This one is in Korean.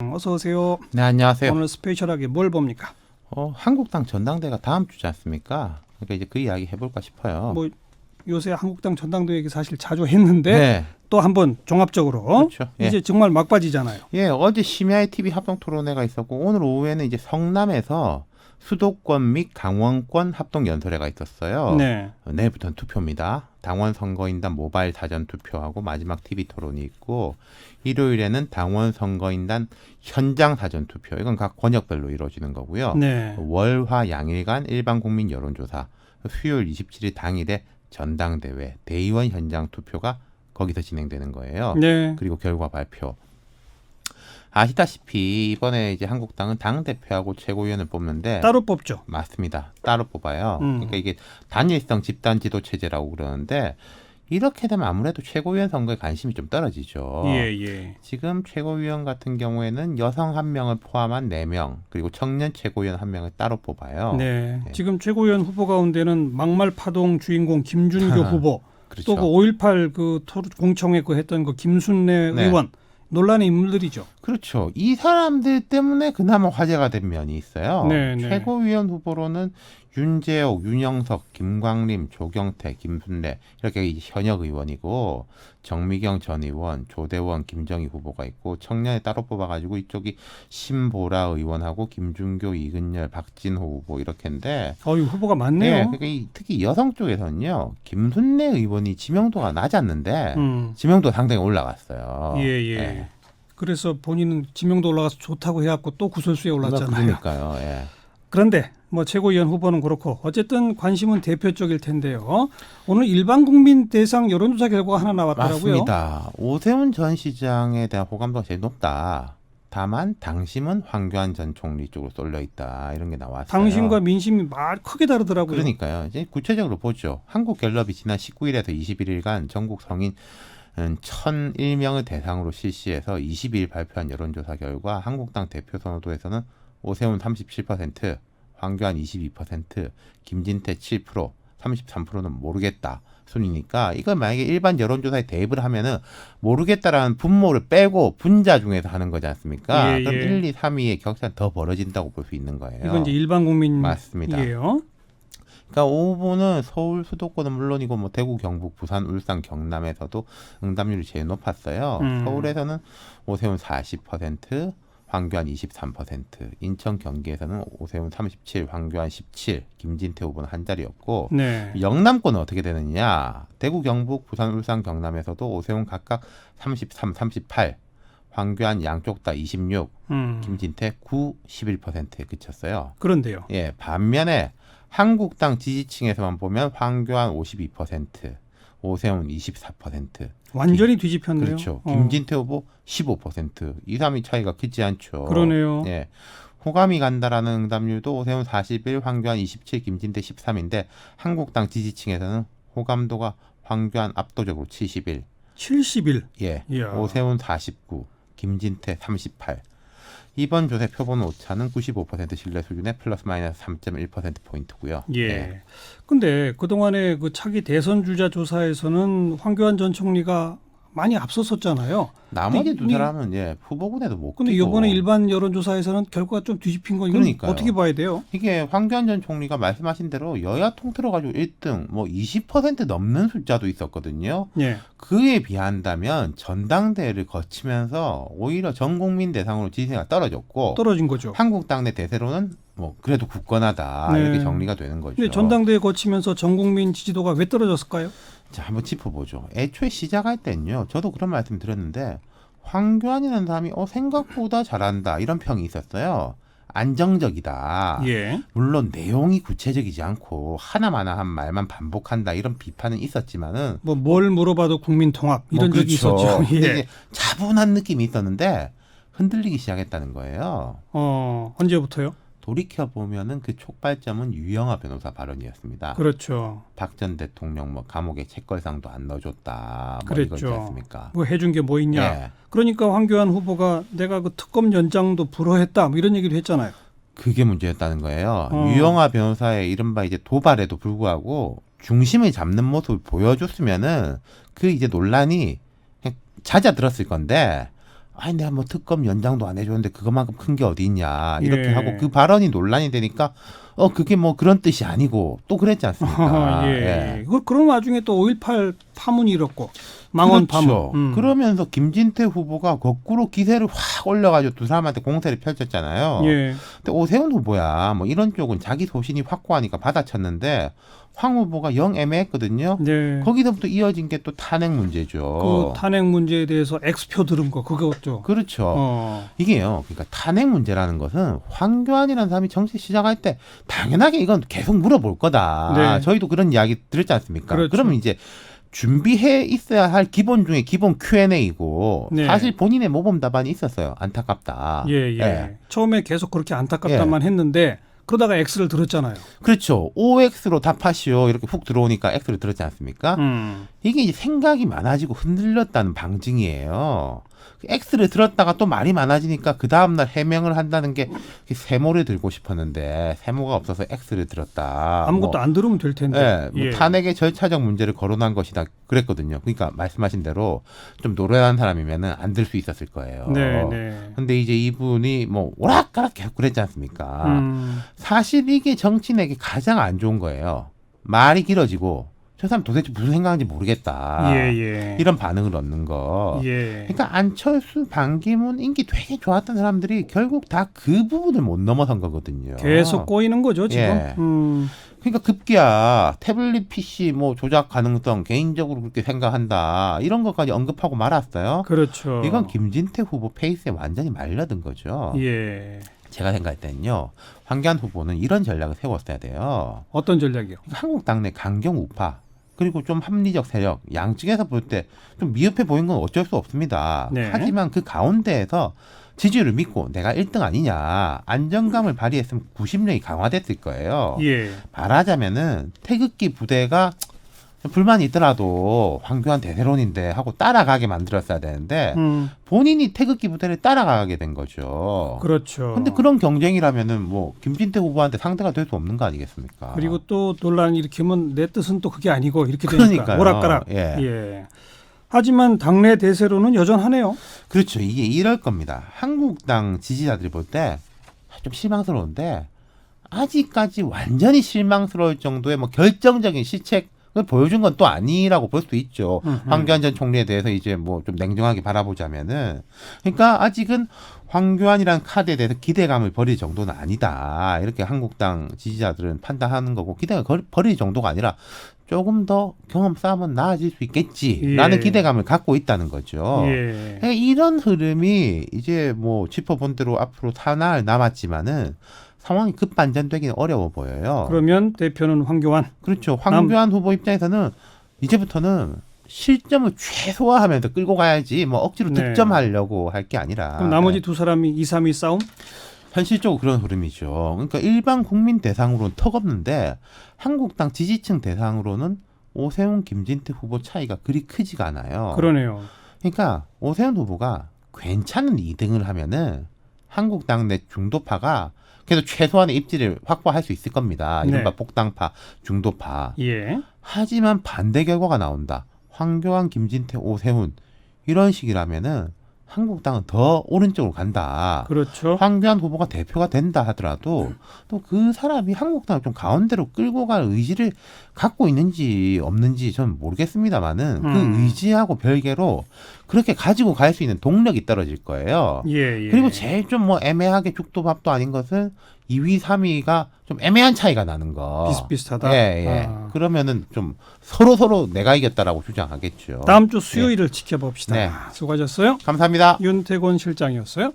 어서 오세요. 네, 안녕하세요. 오늘 스페셜하게 뭘 봅니까? 한국당 전당대회가 다음 주지 않습니까? 그러니까 이제 그 이야기 해볼까 싶어요. 뭐 요새 한국당 전당대회 얘기 사실 자주 했는데 네, 또 한번 종합적으로 그렇죠. 예. 이제 정말 막바지잖아요. 예, 어제 심야에 TV 합동 토론회가 있었고 오늘 오후에는 이제 성남에서 수도권 및 강원권 합동 연설회가 있었어요. 네. 내일부터는 투표입니다. 당원 선거인단 모바일 사전 투표하고 마지막 TV 토론이 있고 일요일에는 당원 선거인단 현장 사전 투표. 이건 각 권역별로 이루어지는 거고요. 네. 월화 양일간 일반 국민 여론조사. 수요일 27일 당일에 전당대회 대의원 현장 투표가 거기서 진행되는 거예요. 네. 그리고 결과 발표. 아시다시피 이번에 이제 한국당은 당 대표하고 최고위원을 뽑는데 따로 뽑죠. 맞습니다. 따로 뽑아요. 그러니까 이게 단일성 집단 지도 체제라고 그러는데 이렇게 되면 아무래도 최고위원 선거에 관심이 좀 떨어지죠. 예. 지금 최고위원 같은 경우에는 여성 1명을 포함한 4명 그리고 청년 최고위원 1명을 따로 뽑아요. 네. 네. 지금 최고위원 후보 가운데는 막말 파동 주인공 김준교 후보, 그렇죠. 또 그 5.18 그 공청회 그 했던 그 김순례 네. 의원 논란의 인물들이죠. 그렇죠. 이 사람들 때문에 그나마 화제가 된 면이 있어요. 네. 최고위원 후보로는 윤재옥, 윤영석, 김광림, 조경태, 김순례 이렇게 이제 현역 의원이고 정미경 전 의원, 조대원, 김정희 후보가 있고 청년에 따로 뽑아가지고 이쪽이 신보라 의원하고 김준교, 이근열, 박진호 후보 이렇게인데 후보가 많네요. 네, 그러니까 특히 여성 쪽에서는요 김순례 의원이 지명도가 낮았는데 지명도가 상당히 올라갔어요. 예. 네. 그래서 본인은 지명도 올라가서 좋다고 해갖고 또 구설수에 올랐잖아요. 그러니까요. 예. 그런데 뭐 최고위원 후보는 그렇고 어쨌든 관심은 대표 쪽일 텐데요. 오늘 일반 국민 대상 여론조사 결과가 하나 나왔더라고요. 맞습니다. 오세훈 전 시장에 대한 호감도가 제일 높다. 다만 당심은 황교안 전 총리 쪽으로 쏠려 있다. 이런 게 나왔어요. 당심과 민심이 말 크게 다르더라고요. 그러니까요. 이제 구체적으로 보죠. 한국갤럽이 지난 19일에서 21일간 전국 성인 1,001명을 대상으로 실시해서 22일 발표한 여론조사 결과 한국당 대표 선호도에서는 오세훈 37%, 황교안 22%, 김진태 7%, 33%는 모르겠다 순이니까 이걸 만약에 일반 여론조사에 대입을 하면은 모르겠다라는 분모를 빼고 분자 중에서 하는 거지 않습니까? 그럼 1, 2, 3위의 격차는 더 벌어진다고 볼 수 있는 거예요. 이건 이제 일반 국민이에요. 맞습니다. 그러니까 후보는 서울 수도권은 물론이고 뭐 대구, 경북, 부산, 울산, 경남에서도 응답률이 제일 높았어요. 서울에서는 오세훈 40%, 황교안 23%, 인천, 경기에서는 오세훈 37, 황교안 17, 김진태 후보는 한 자리였고 네. 영남권은 어떻게 되느냐? 대구, 경북, 부산, 울산, 경남에서도 오세훈 각각 33, 38, 황교안 양쪽 다 26, 김진태 9, 11%에 그쳤어요. 그런데요. 예, 반면에 한국당 지지층에서만 보면 황교안 52%, 오세훈 24%. 완전히 뒤집혔네요. 그렇죠. 김진태 후보 15%. 2, 3위 차이가 크지 않죠. 그러네요. 예. 호감이 간다라는 응답률도 오세훈 41, 황교안 27, 김진태 13인데 한국당 지지층에서는 호감도가 황교안 압도적으로 71. 71. 예. 이야. 오세훈 49, 김진태 38. 이번 조사 표본 오차는 95% 신뢰 수준의 플러스 마이너스 3.1%포인트고요. 예. 근데 그동안의 그 차기 대선 주자 조사에서는 황교안 전 총리가 많이 앞섰었잖아요. 나머지 두 사람은 후보군에도 못 근데 끼고. 이번에 일반 여론조사에서는 결과가 좀 뒤집힌 거 이건 그러니까요. 어떻게 봐야 돼요? 이게 황교안 전 총리가 말씀하신 대로 여야 통틀어가지고 1등 뭐 20% 넘는 숫자도 있었거든요. 예. 그에 비한다면 전당대회를 거치면서 오히려 전 국민 대상으로 지지세가 떨어졌고 떨어진 거죠. 한국당 내 대세로는 뭐 그래도 굳건하다 네. 이렇게 정리가 되는 거죠. 근데 전당대회 거치면서 전 국민 지지도가 왜 떨어졌을까요? 자, 한번 짚어보죠. 애초에 시작할 때는요. 저도 그런 말씀 드렸는데 황교안이라는 사람이 생각보다 잘한다 이런 평이 있었어요. 안정적이다. 예. 물론 내용이 구체적이지 않고 하나마나 한 말만 반복한다 이런 비판은 있었지만은 뭐 뭘 물어봐도 국민 통합 이런 적이 그렇죠. 있었죠. 근데 예. 이제 차분한 느낌이 있었는데 흔들리기 시작했다는 거예요. 언제부터요? 돌이켜보면은 그 촉발점은 유영하 변호사 발언이었습니다. 그렇죠. 박 전 대통령 뭐 감옥에 책걸상도 안 넣어줬다. 뭐 그랬죠. 이거지 않습니까? 뭐 해준 게 뭐 있냐. 예. 그러니까 황교안 후보가 내가 그 특검 연장도 불허했다 뭐 이런 얘기도 했잖아요. 그게 문제였다는 거예요. 유영하 변호사의 이른바 이제 도발에도 불구하고 중심을 잡는 모습을 보여줬으면은 그 이제 논란이 그냥 잦아들었을 건데 아니 내가 뭐 특검 연장도 안 해줬는데 그것만큼 큰 게 어디 있냐 이렇게 예. 하고 그 발언이 논란이 되니까 그게 뭐 그런 뜻이 아니고 또 그랬지 않습니까? 예. 그런 와중에 또 5.18 파문이 일었고 망원 그렇죠. 파문. 그러면서 김진태 후보가 거꾸로 기세를 확 올려가지고 두 사람한테 공세를 펼쳤잖아요. 예. 근데 오세훈 후보야 뭐 이런 쪽은 자기 소신이 확고하니까 받아쳤는데 황 후보가 영 애매했거든요. 네. 거기서부터 이어진 게 또 탄핵 문제죠. 그 탄핵 문제에 대해서 X표 들은 거 그거죠. 그렇죠. 이게요. 그러니까 탄핵 문제라는 것은 황교안이라는 사람이 정치 시작할 때 당연하게 이건 계속 물어볼 거다. 네. 저희도 그런 이야기 들었지 않습니까? 그렇죠. 그러면 이제 준비해 있어야 할 기본 중에 기본 Q&A이고 네. 사실 본인의 모범 답안이 있었어요. 안타깝다. 예. 처음에 계속 그렇게 안타깝다만 했는데 그러다가 X를 들었잖아요. 그렇죠. OX로 답하시오. 이렇게 훅 들어오니까 X를 들었지 않습니까? 이게 이제 생각이 많아지고 흔들렸다는 방증이에요. X를 들었다가 또 말이 많아지니까 그 다음날 해명을 한다는 게 세모를 들고 싶었는데 세모가 없어서 X를 들었다. 아무것도 안 들으면 될 텐데. 뭐 탄핵의 절차적 문제를 거론한 것이다 그랬거든요. 그러니까 말씀하신 대로 좀 노련한 사람이면은 안 들 수 있었을 거예요. 네. 근데 이제 이분이 뭐 오락가락 계속 그랬지 않습니까? 사실 이게 정치인에게 가장 안 좋은 거예요. 말이 길어지고 저 사람 도대체 무슨 생각인지 모르겠다. 이런 반응을 얻는 거. 그러니까 안철수, 반기문 인기 되게 좋았던 사람들이 결국 다 그 부분을 못 넘어선 거거든요. 계속 꼬이는 거죠 지금. 그러니까 급기야 태블릿 PC 뭐 조작 가능성 개인적으로 그렇게 생각한다. 이런 것까지 언급하고 말았어요. 그렇죠. 이건 김진태 후보 페이스에 완전히 말려든 거죠. 제가 생각할 때는요. 황교안 후보는 이런 전략을 세웠어야 돼요. 어떤 전략이요? 한국당 내 강경 우파 그리고 좀 합리적 세력 양측에서 볼 때 좀 미흡해 보인 건 어쩔 수 없습니다. 네. 하지만 그 가운데에서 지지율을 믿고 내가 1등 아니냐 안정감을 발휘했으면 구심력이 강화됐을 거예요. 말하자면은 태극기 부대가 불만이 있더라도 황교안 대세론인데 하고 따라가게 만들었어야 되는데 본인이 태극기 부대를 따라가게 된 거죠. 그렇죠. 근데 그런 경쟁이라면은 뭐 김진태 후보한테 상대가 될 수 없는 거 아니겠습니까? 그리고 또 논란 일으키면 내 뜻은 또 그게 아니고 이렇게 되니까 그러니까요. 오락가락. 하지만 당내 대세로는 여전하네요. 그렇죠. 이게 이럴 겁니다. 한국당 지지자들이 볼 때 좀 실망스러운데 아직까지 완전히 실망스러울 정도의 뭐 결정적인 실책을 보여준 건 또 아니라고 볼 수도 있죠. 황교안 전 총리에 대해서 이제 뭐 좀 냉정하게 바라보자면은 그러니까 아직은 황교안이라는 카드에 대해서 기대감을 버릴 정도는 아니다. 이렇게 한국당 지지자들은 판단하는 거고 기대감을 버릴 정도가 아니라 조금 더 경험 쌓으면 나아질 수 있겠지라는 기대감을 갖고 있다는 거죠. 그러니까 이런 흐름이 이제 뭐 짚어본 대로 앞으로 사나흘 남았지만은 상황이 급반전되기는 어려워 보여요. 그러면 대표는 황교안. 그렇죠. 황교안 후보 입장에서는 이제부터는 실점을 최소화하면서 끌고 가야지 뭐 억지로 득점하려고 할 게 아니라. 그럼 나머지 두 사람이 2, 3위 싸움? 현실적으로 그런 흐름이죠. 그러니까 일반 국민 대상으로는 턱없는데 한국당 지지층 대상으로는 오세훈, 김진태 후보 차이가 그리 크지가 않아요. 그러네요. 그러니까 오세훈 후보가 괜찮은 2등을 하면은 한국당 내 중도파가 그래도 최소한의 입지를 확보할 수 있을 겁니다. 이른바 복당파, 중도파. 하지만 반대 결과가 나온다. 황교안, 김진태, 오세훈 이런 식이라면은 한국당은 더 오른쪽으로 간다. 그렇죠. 황교안 후보가 대표가 된다 하더라도 또 그 사람이 한국당을 좀 가운데로 끌고 갈 의지를 갖고 있는지 없는지 저는 모르겠습니다만은 그 의지하고 별개로 그렇게 가지고 갈 수 있는 동력이 떨어질 거예요. 그리고 제일 좀 뭐 애매하게 죽도 밥도 아닌 것은 2위, 3위가 좀 애매한 차이가 나는 거. 비슷비슷하다. 그러면은 좀 서로 내가 이겼다라고 주장하겠죠. 다음 주 수요일을 지켜봅시다. 수고하셨어요. 감사합니다. 윤태곤 실장이었어요.